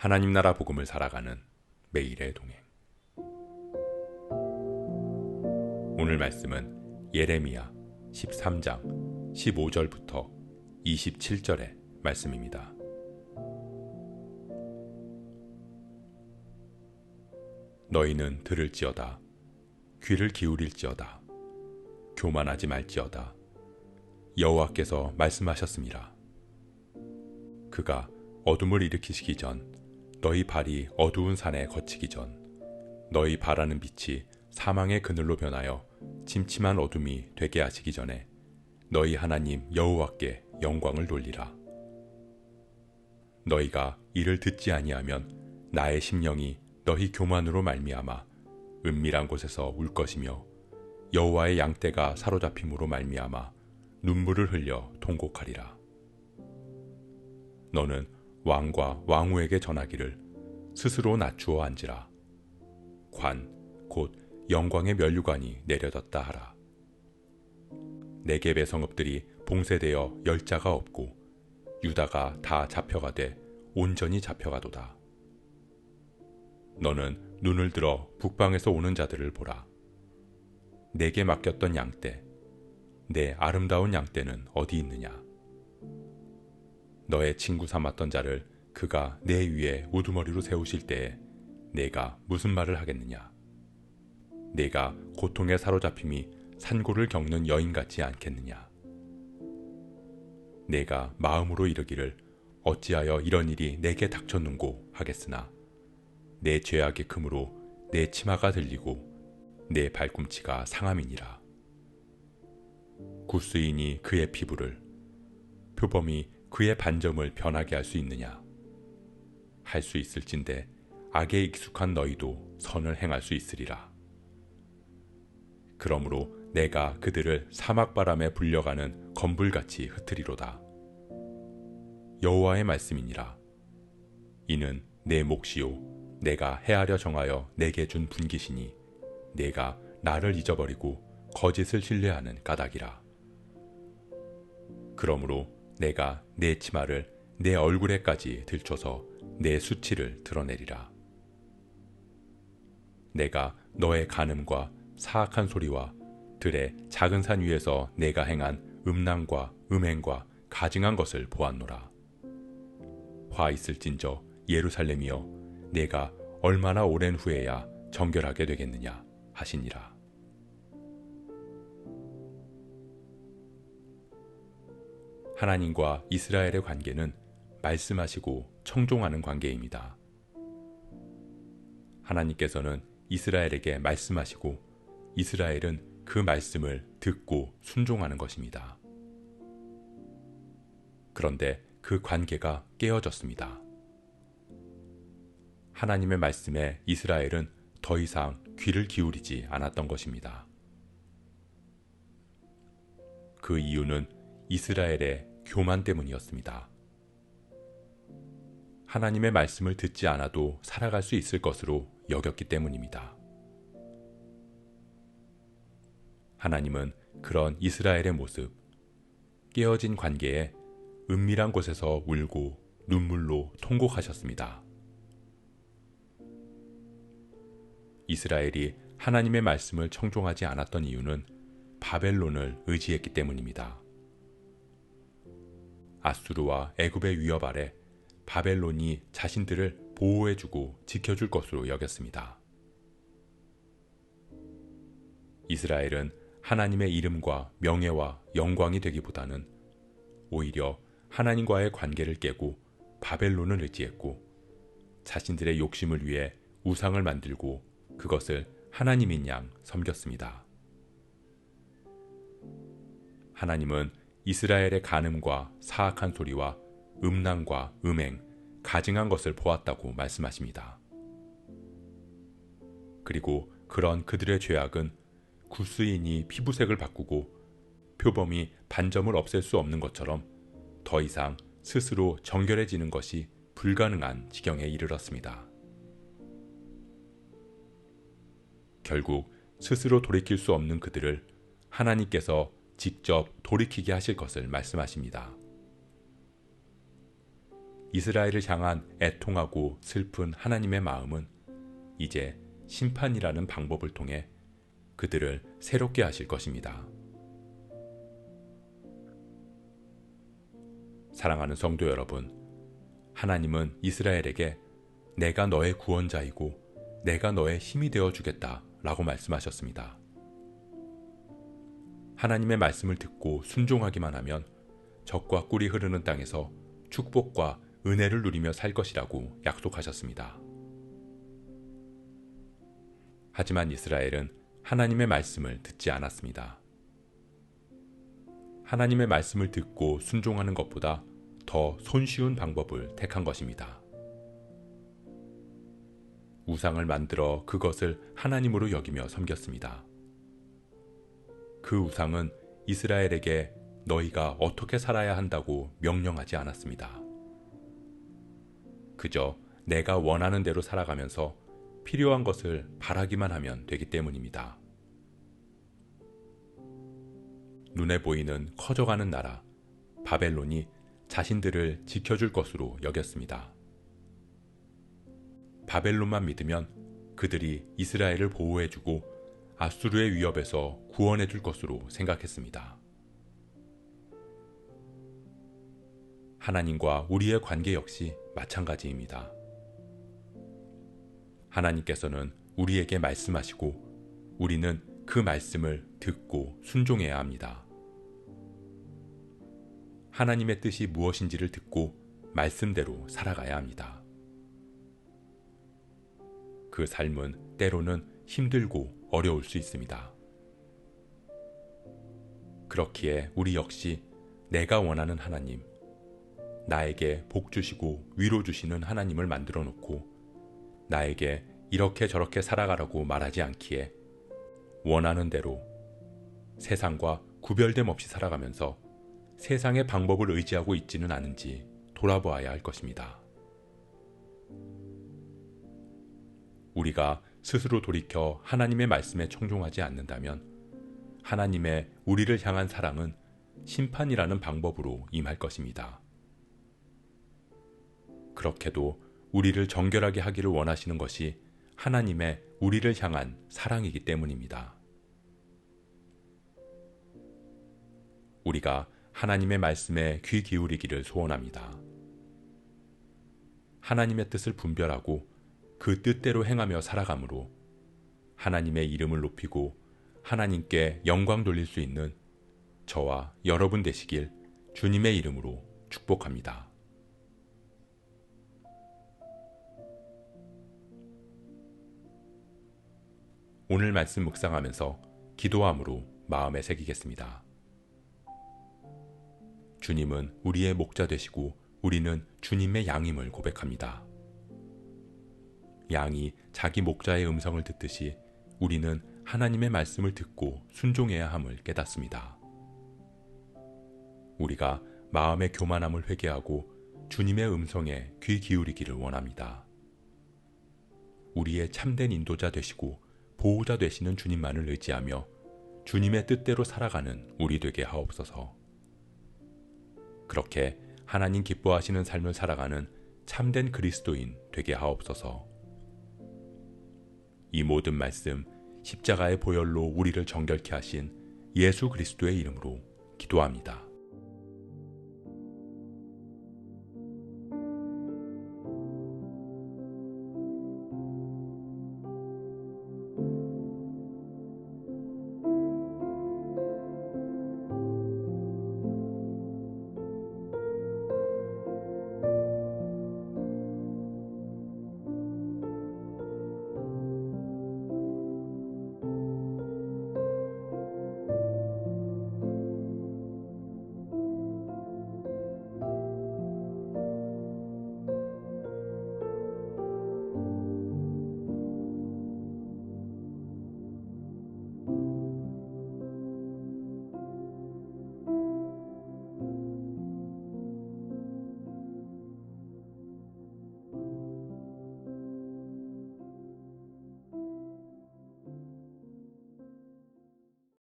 하나님 나라 복음을 살아가는 매일의 동행. 오늘 말씀은 예레미야 13장 15절부터 27절의 말씀입니다. 너희는 들을지어다. 귀를 기울일지어다. 교만하지 말지어다. 여호와께서 말씀하셨습니다. 그가 어둠을 일으키시기 전, 너희 발이 어두운 산에 거치기 전, 너희 바라는 빛이 사망의 그늘로 변하여 침침한 어둠이 되게 하시기 전에 너희 하나님 여호와께 영광을 돌리라. 너희가 이를 듣지 아니하면 나의 심령이 너희 교만으로 말미암아 은밀한 곳에서 울 것이며 여호와의 양떼가 사로잡힘으로 말미암아 눈물을 흘려 통곡하리라. 너는 왕과 왕후에게 전하기를 스스로 낮추어 앉으라. 관, 곧 영광의 면류관이 내려졌다 하라. 네겝의 성읍들이 봉쇄되어 열자가 없고 유다가 다 잡혀가되 온전히 잡혀가도다. 너는 눈을 들어 북방에서 오는 자들을 보라. 내게 맡겼던 양떼, 내 아름다운 양떼는 어디 있느냐? 너의 친구 삼았던 자를 그가 내 위에 우두머리로 세우실 때에 내가 무슨 말을 하겠느냐? 내가 고통에 사로잡힘이 산고를 겪는 여인 같지 않겠느냐? 내가 마음으로 이르기를 어찌하여 이런 일이 내게 닥쳤는고 하겠으나 내 죄악의 금으로 내 치마가 들리고 내 발꿈치가 상함이니라. 굿수인이 그의 피부를, 표범이 그의 반점을 변하게 할 수 있느냐? 할 수 있을진데 악에 익숙한 너희도 선을 행할 수 있으리라. 그러므로 내가 그들을 사막바람에 불려가는 건불같이 흩으리로다. 여호와의 말씀이니라. 이는 내 몫이요 내가 헤아려 정하여 내게 준 분깃이니 내가 나를 잊어버리고 거짓을 신뢰하는 까닭이라. 그러므로 내가 내 치마를 내 얼굴에까지 들춰서 내 수치를 드러내리라. 내가 너의 간음과 사악한 소리와 들의 작은 산 위에서 내가 행한 음란과 음행과 가증한 것을 보았노라. 화 있을진저 예루살렘이여, 내가 얼마나 오랜 후에야 정결하게 되겠느냐 하시니라. 하나님과 이스라엘의 관계는 말씀하시고 청종하는 관계입니다. 하나님께서는 이스라엘에게 말씀하시고 이스라엘은 그 말씀을 듣고 순종하는 것입니다. 그런데 그 관계가 깨어졌습니다. 하나님의 말씀에 이스라엘은 더 이상 귀를 기울이지 않았던 것입니다. 그 이유는 이스라엘의 교만 때문이었습니다. 하나님의 말씀을 듣지 않아도 살아갈 수 있을 것으로 여겼기 때문입니다. 하나님은 그런 이스라엘의 모습, 깨어진 관계에 은밀한 곳에서 울고 눈물로 통곡하셨습니다. 이스라엘이 하나님의 말씀을 청종하지 않았던 이유는 바벨론을 의지했기 때문입니다. 아수르와 애굽의 위협 아래 바벨론이 자신들을 보호해주고 지켜줄 것으로 여겼습니다. 이스라엘은 하나님의 이름과 명예와 영광이 되기보다는 오히려 하나님과의 관계를 깨고 바벨론을 의지했고 자신들의 욕심을 위해 우상을 만들고 그것을 하나님인 양 섬겼습니다. 하나님은 이스라엘의 간음과 사악한 소리와 음란과 음행, 가증한 것을 보았다고 말씀하십니다. 그리고 그런 그들의 죄악은 굿수인이 피부색을 바꾸고 표범이 반점을 없앨 수 없는 것처럼 더 이상 스스로 정결해지는 것이 불가능한 지경에 이르렀습니다. 결국 스스로 돌이킬 수 없는 그들을 하나님께서 직접 돌이키게 하실 것을 말씀하십니다. 이스라엘을 향한 애통하고 슬픈 하나님의 마음은 이제 심판이라는 방법을 통해 그들을 새롭게 하실 것입니다. 사랑하는 성도 여러분, 하나님은 이스라엘에게 내가 너의 구원자이고 내가 너의 힘이 되어 주겠다 라고 말씀하셨습니다. 하나님의 말씀을 듣고 순종하기만 하면 젖과 꿀이 흐르는 땅에서 축복과 은혜를 누리며 살 것이라고 약속하셨습니다. 하지만 이스라엘은 하나님의 말씀을 듣지 않았습니다. 하나님의 말씀을 듣고 순종하는 것보다 더 손쉬운 방법을 택한 것입니다. 우상을 만들어 그것을 하나님으로 여기며 섬겼습니다. 그 우상은 이스라엘에게 너희가 어떻게 살아야 한다고 명령하지 않았습니다. 그저 내가 원하는 대로 살아가면서 필요한 것을 바라기만 하면 되기 때문입니다. 눈에 보이는 커져가는 나라 바벨론이 자신들을 지켜줄 것으로 여겼습니다. 바벨론만 믿으면 그들이 이스라엘을 보호해주고 아수르의 위협에서 구원해줄 것으로 생각했습니다. 하나님과 우리의 관계 역시 마찬가지입니다. 하나님께서는 우리에게 말씀하시고 우리는 그 말씀을 듣고 순종해야 합니다. 하나님의 뜻이 무엇인지를 듣고 말씀대로 살아가야 합니다. 그 삶은 때로는 힘들고 어려울 수 있습니다. 그렇기에 우리 역시 내가 원하는 하나님, 나에게 복 주시고 위로 주시는 하나님을 만들어 놓고 나에게 이렇게 저렇게 살아가라고 말하지 않기에 원하는 대로 세상과 구별됨 없이 살아가면서 세상의 방법을 의지하고 있지는 않은지 돌아보아야 할 것입니다. 우리가 스스로 돌이켜 하나님의 말씀에 청종하지 않는다면 하나님의 우리를 향한 사랑은 심판이라는 방법으로 임할 것입니다. 그렇게도 우리를 정결하게 하기를 원하시는 것이 하나님의 우리를 향한 사랑이기 때문입니다. 우리가 하나님의 말씀에 귀 기울이기를 소원합니다. 하나님의 뜻을 분별하고 그 뜻대로 행하며 살아감으로 하나님의 이름을 높이고 하나님께 영광 돌릴 수 있는 저와 여러분 되시길 주님의 이름으로 축복합니다. 오늘 말씀 묵상하면서 기도함으로 마음에 새기겠습니다. 주님은 우리의 목자 되시고 우리는 주님의 양임을 고백합니다. 양이 자기 목자의 음성을 듣듯이 우리는 하나님의 말씀을 듣고 순종해야 함을 깨닫습니다. 우리가 마음의 교만함을 회개하고 주님의 음성에 귀 기울이기를 원합니다. 우리의 참된 인도자 되시고 보호자 되시는 주님만을 의지하며 주님의 뜻대로 살아가는 우리 되게 하옵소서. 그렇게 하나님 기뻐하시는 삶을 살아가는 참된 그리스도인 되게 하옵소서. 이 모든 말씀 십자가의 보혈로 우리를 정결케 하신 예수 그리스도의 이름으로 기도합니다.